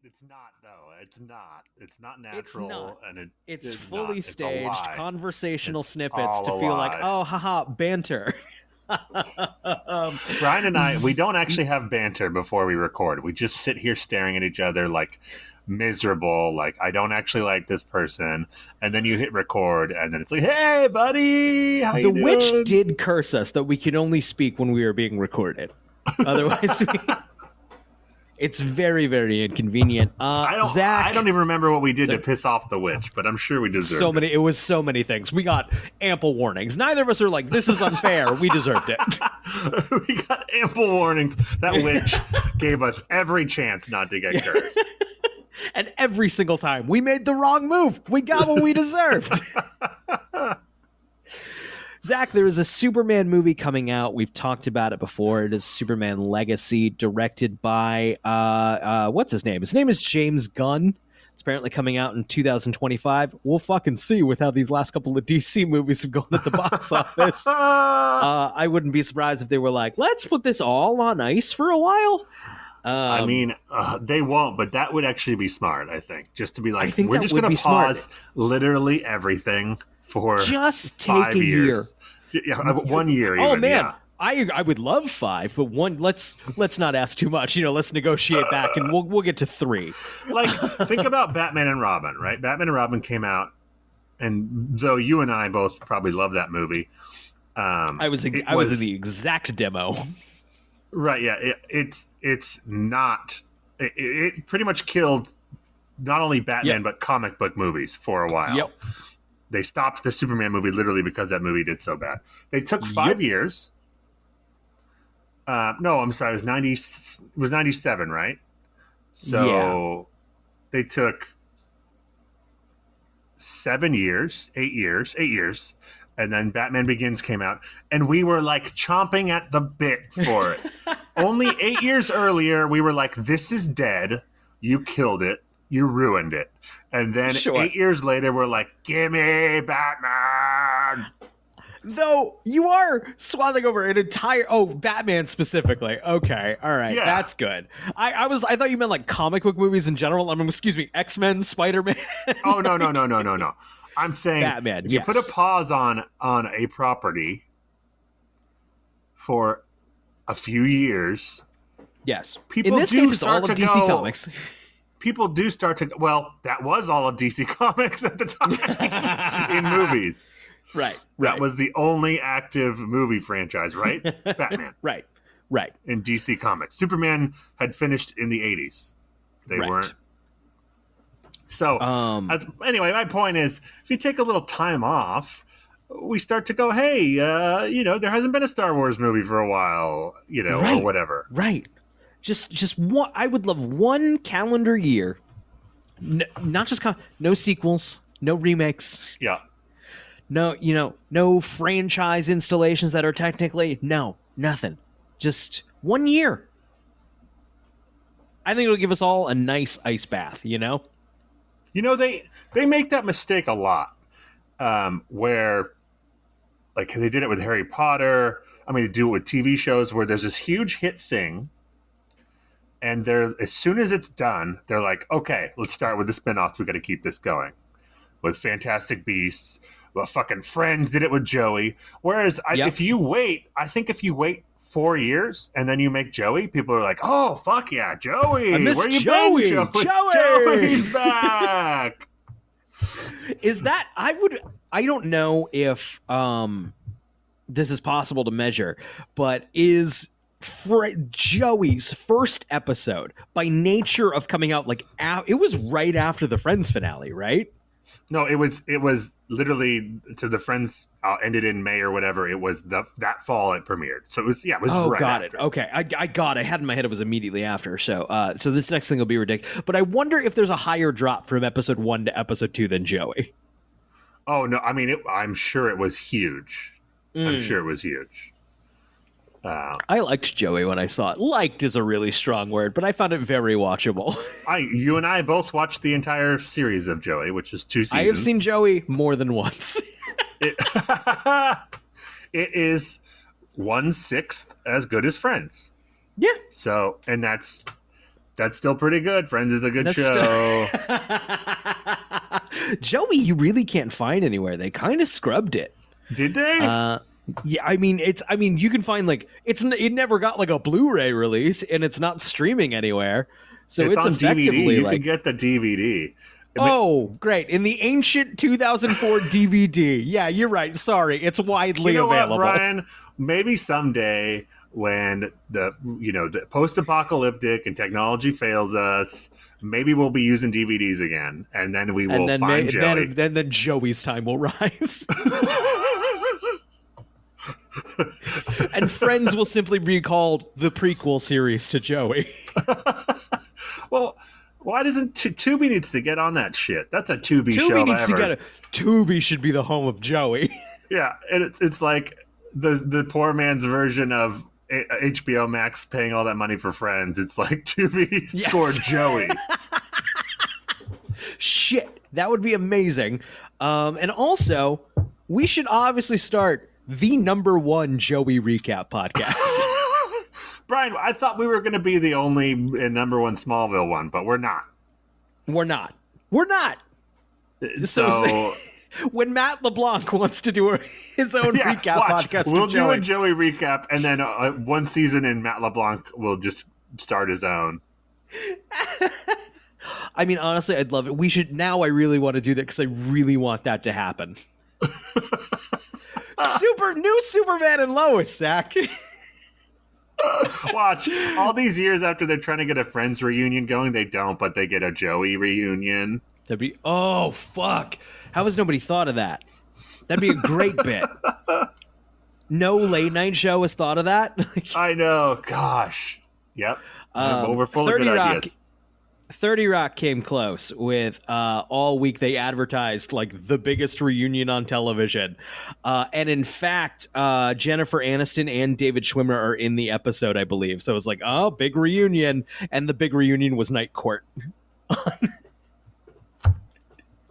It's not though. It's not. It's not It's natural, not. and It's it's fully not. It's a staged lie. conversational It's snippets to all a feel like, lie. oh, haha, banter. Brian and I, we Z- don't actually have banter before we record. We just sit here staring at each other like miserable, like I don't actually like this person. And then you hit record, and then it's like, hey, buddy, how the you witch doing? did curse us that we could only speak when we were being recorded. Otherwise, it's very, very inconvenient. Zach, I don't even remember what we did Sorry. to piss off the witch, but I'm sure we deserved it. it was so many things. We got ample warnings. Neither of us are like, this is unfair. We deserved it. We got ample warnings. That witch gave us every chance not to get cursed. And every single time we made the wrong move, we got what we deserved. Zach, there is a Superman movie coming out. We've talked about it before. It is Superman Legacy, directed by, what's his name? His name is James Gunn. It's apparently coming out in 2025. We'll fucking see with how these last couple of DC movies have gone at the box office. I wouldn't be surprised if they were like, let's put this all on ice for a while. I mean, they won't, but that would actually be smart, I think. Just to be like, we're just going to smart. pause literally everything for just take 5 a years. Yeah, 1 year even. Oh, man. Yeah. I would love 5, but let's not ask too much. Let's negotiate back, and we'll get to 3. Like, think about Batman and Robin, right? Batman and Robin came out, and though you and I both probably love that movie, I was in the exact demo. Right? Yeah, it's not. It pretty much killed not only Batman but comic book movies for a while. Yep. They stopped the Superman movie literally because that movie did so bad. They took 5 years. No, I'm sorry. It was 97, right? So they took 7 years, 8 years, and then Batman Begins came out, and we were like chomping at the bit for it. Only 8 years earlier, we were like, "This is dead. You killed it. You ruined it." And then 8 years later, we're like, "Gimme Batman." Though you are swathing over an entire Batman specifically. Okay, all right, that's good. I thought you meant like comic book movies in general. I mean, excuse me, X-Men, Spider-Man. Oh no. I'm saying Batman. If you put a pause on a property for a few years, yes. People in this do case, it's start all of to DC go, Comics. People do start to that was all of DC Comics at the time in movies. Right. That was the only active movie franchise, right? Batman. Right. In DC Comics. Superman had finished in the 80s. They weren't. So, anyway, my point is, if you take a little time off, we start to go, hey, there hasn't been a Star Wars movie for a while, or whatever. Right. Just one. I would love one calendar year. Not just no sequels, no remakes. Yeah. No, no franchise installations that are technically nothing. Just 1 year. I think it'll give us all a nice ice bath. They make that mistake a lot, where, like, they did it with Harry Potter. I mean, they do it with TV shows where there's this huge hit thing, and as soon as it's done, they're like, okay, let's start with the spinoffs. We got to keep this going with Fantastic Beasts. Well, fucking Friends did it with Joey. Whereas if you wait 4 years and then you make Joey, people are like, "Oh, fuck yeah, Joey! I miss Where you Joey. been, Joey? Joey's back." Is that I don't know if this is possible to measure, but is Joey's first episode, by nature of coming out it was right after the Friends finale, right? No, it was literally to the Friends ended in May or whatever. It was that fall it premiered. So it was right got after. it. Okay, I had in my head it was immediately after. So this next thing will be ridiculous. But I wonder if there's a higher drop from episode 1 to episode 2 than Joey. Oh no, I mean I'm sure it was huge. I'm sure it was huge. I liked Joey when I saw it. Liked is a really strong word, but I found it very watchable. You and I both watched the entire series of Joey, which is 2 seasons. I have seen Joey more than once. It is 1/6 as good as Friends. Yeah. So, and that's That's still pretty good. Friends is a good That's show. Joey, you really can't find anywhere. They kind of scrubbed it. Did they? Yeah, I mean, you can find like it never got like a Blu-ray release, and it's not streaming anywhere. So it's on effectively DVD. You like, can get the DVD. oh, great! In the ancient 2004 DVD. Yeah, you're right. Sorry, it's widely available. What, Brian? Maybe someday when the post-apocalyptic and technology fails us, maybe we'll be using DVDs again, and then we will find Joey. Then Joey's time will rise. And Friends will simply be called the prequel series to Joey. Well, why doesn't Tubi needs to get on that shit? That's a Tubi show. Tubi needs to get Tubi should be the home of Joey. Yeah, and it's like the poor man's version of HBO Max paying all that money for Friends. It's like Tubi scored Joey. Shit, that would be amazing. And also, we should obviously start the #1 Joey recap podcast. Brian, I thought we were going to be the only #1 Smallville one, but we're not. We're not. So when Matt LeBlanc wants to do his own recap podcast, we'll do a Joey recap, and then one season in Matt LeBlanc will just start his own. I mean, honestly, I'd love it. We should now. I really want to do that because I really want that to happen. New Superman and Lois, Zach. Watch, all these years after they're trying to get a Friends reunion going, they don't, but they get a Joey reunion. That'd be, oh, fuck. How has nobody thought of that? That'd be a great bit. No late night show has thought of that. I know. Gosh. Yep. Well, we're full of good ideas. 30 Rock came close with all week they advertised like the biggest reunion on television. And in fact, Jennifer Aniston and David Schwimmer are in the episode, I believe. So it was like, oh, big reunion. And the big reunion was Night Court.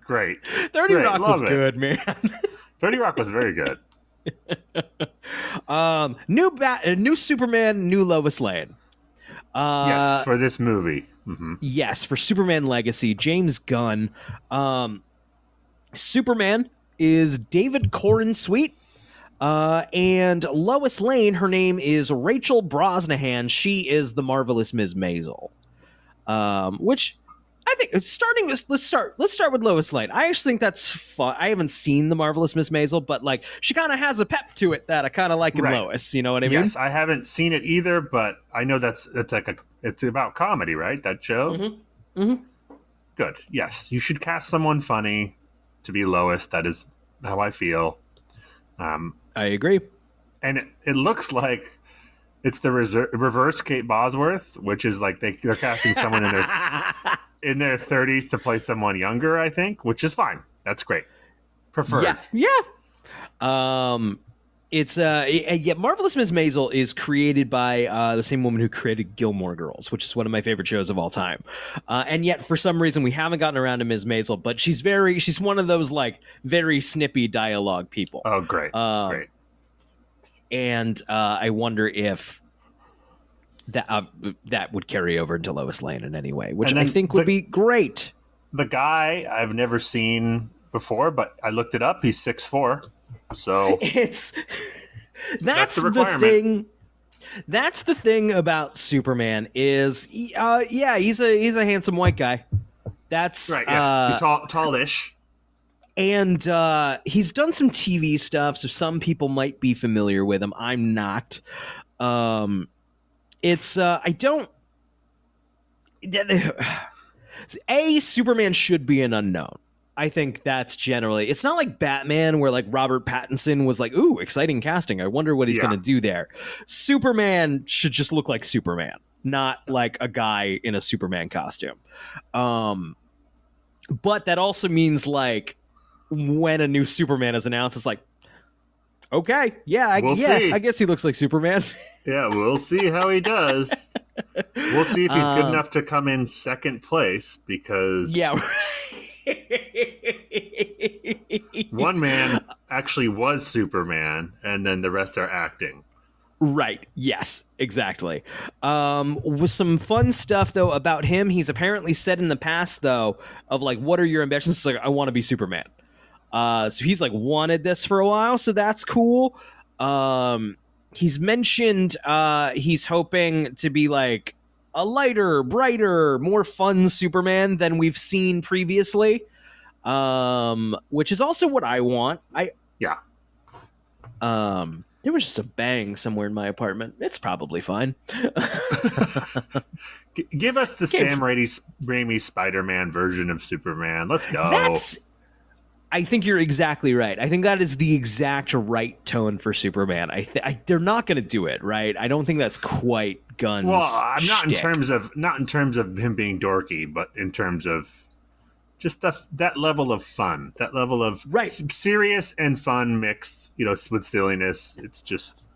Great. 30 Rock was good, man. 30 Rock was very good. New Superman, new Lois Lane. Yes, for this movie. Mm-hmm. Yes, for Superman Legacy, James Gunn. Superman is David Corrin Sweet. And Lois Lane, her name is Rachel Brosnahan. She is the marvelous Ms. Maisel. Which I think let's start with Lois Lane. I actually think that's fun. I haven't seen the marvelous Ms. Maisel, but like she kind of has a pep to it that I kind of like in Lois. You know what I mean? Yes, I haven't seen it either, but I know it's about comedy, right? That show. Mm-hmm. Mm-hmm. Good. Yes, you should cast someone funny to be Lois. That is how I feel. I agree. And it looks like it's the reverse Kate Bosworth, which is like they're casting someone in their 30s to play someone younger, I think, which is fine. That's great. Preferred. Yeah. It's Marvelous Ms. Maisel is created by the same woman who created Gilmore Girls, which is one of my favorite shows of all time. And yet, for some reason, we haven't gotten around to Ms. Maisel, but she's one of those like very snippy dialogue people. Oh, great. Great. And I wonder if that would carry over into Lois Lane in any way, which I think would be great. The guy I've never seen before, but I looked it up. He's 6'4". So that's the requirement. That's the thing about Superman is, he's a handsome white guy. That's right. Yeah, tallish. And he's done some TV stuff, so some people might be familiar with him. I'm not. Superman should be an unknown. I think that's generally, it's not like Batman where like Robert Pattinson was like, ooh, exciting casting. I wonder what he's going to do there. Superman should just look like Superman, not like a guy in a Superman costume. But that also means like when a new Superman is announced, it's like, okay, I guess he looks like Superman. Yeah, we'll see how he does. We'll see if he's good enough to come in second place because one man actually was Superman and then the rest are acting. Right. Yes, exactly. With some fun stuff though about him, he's apparently said in the past though of like, what are your ambitions? It's like, I want to be Superman. So he's like wanted this for a while, so that's cool. He's mentioned he's hoping to be like a lighter, brighter, more fun Superman than we've seen previously. Which is also what I want. Yeah. There was just a bang somewhere in my apartment. It's probably fine. Give us the Sam Raimi Spider-Man version of Superman. Let's go. I think you're exactly right. I think that is the exact right tone for Superman. They're not going to do it, right? I don't think that's quite Gunn's. Well, I'm not shtick. in terms of him being dorky, but in terms of just that level of fun, that level of serious and fun mixed, with silliness. It's just.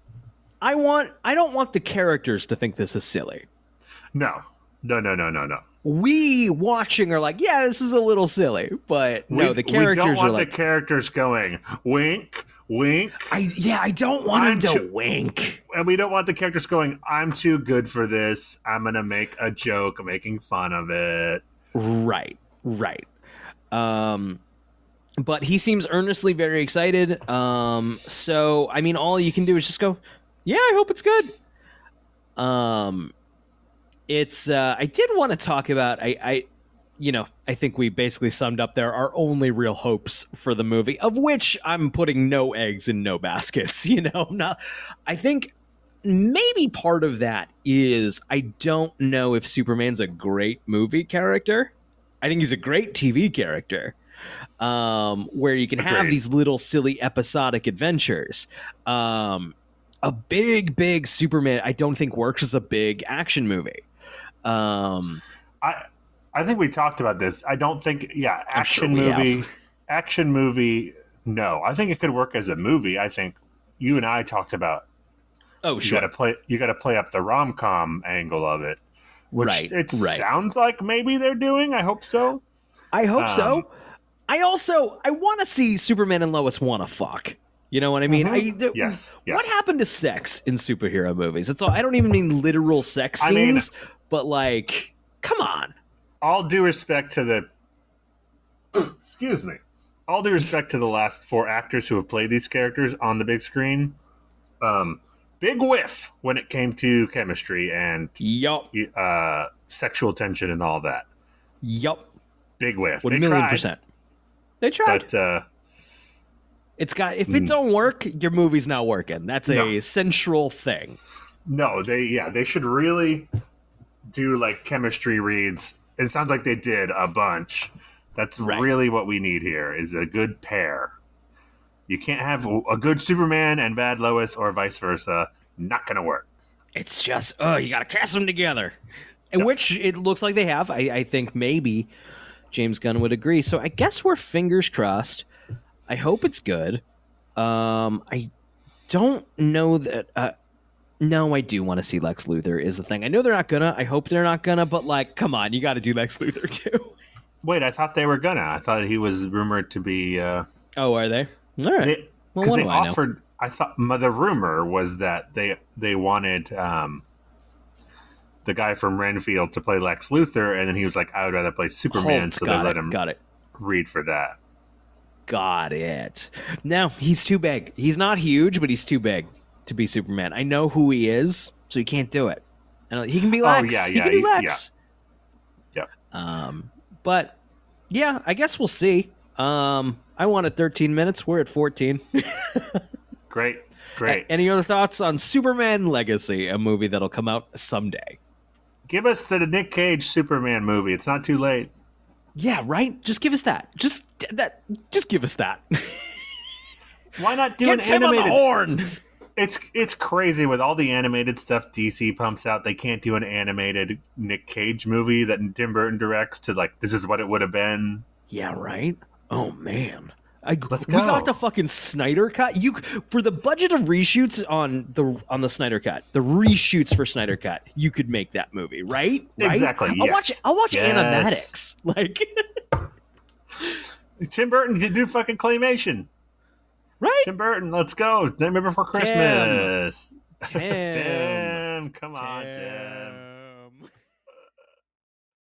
I don't want the characters to think this is silly. No. We watching are like, yeah, this is a little silly, but no, the characters we don't want are like the characters going wink, wink. I don't want them to wink, and we don't want the characters going, I'm too good for this. I'm gonna make a joke, making fun of it. Right. But he seems earnestly very excited. So I mean, all you can do is just go, yeah, I hope it's good. It's I did want to talk about I think we basically summed up there our only real hopes for the movie, of which I'm putting no eggs in no baskets. I think maybe part of that is I don't know if Superman's a great movie character. I think he's a great TV character, where you can have these little silly episodic adventures. A big Superman I don't think works as a big action movie. I think we talked about this. I don't think action movie. No, I think it could work as a movie. I think you and I talked about. Oh, sure. You got to play up the rom-com angle of it, which sounds like maybe they're doing. I hope so. I hope so. I want to see Superman and Lois want to fuck. You know what I mean? Mm-hmm. Yes. What happened to sex in superhero movies? It's all. I don't even mean literal sex scenes, but like, come on. All due respect to the. Excuse me. All due respect to the last 4 actors who have played these characters on the big screen. Big whiff when it came to chemistry and sexual tension and all that. Yup. Big whiff. 1,000,000%. They tried. But, if it don't work, your movie's not working. That's a central thing. No, they should really do like chemistry reads. It sounds like they did a bunch. That's really what we need here is a good pair. You can't have a good Superman and bad Lois or vice versa. Not going to work. It's just, you got to cast them together. In which it looks like they have. I think maybe James Gunn would agree. So I guess we're fingers crossed. I hope it's good. I don't know that... no, I do want to see Lex Luthor is the thing. I know they're not gonna. I hope they're not gonna. But like, come on, you got to do Lex Luthor too. Wait, I thought they were gonna. I thought he was rumored to be... Oh, are they? All right. Because they offered... I thought the rumor was that they wanted the guy from Renfield to play Lex Luthor, and then he was like, I would rather play Superman, so they let him read for that. Got it. No, he's too big. He's not huge, but he's too big to be Superman. I know who he is, so he can't do it. And he can be Lex. Oh, yeah. He can do Lex. Yeah. But, yeah, I guess we'll see. I wanted 13 minutes. We're at 14. Great. Any other thoughts on Superman Legacy, a movie that'll come out someday? Give us the Nick Cage Superman movie. It's not too late. Yeah, right? Just give us that. Just give us that. Why not do an animated? Get Tim on the horn. It's crazy with all the animated stuff DC pumps out. They can't do an animated Nick Cage movie that Tim Burton directs to like this is what it would have been. Yeah, right. Oh man. Let's go. We got the fucking Snyder cut. For the budget of reshoots on the Snyder cut, the reshoots for Snyder cut, you could make that movie, right? Exactly. I'll watch animatics. Like Tim Burton did do fucking claymation. Right? Tim Burton, let's go. Nightmare Before Christmas. Tim. Tim, come on, Tim.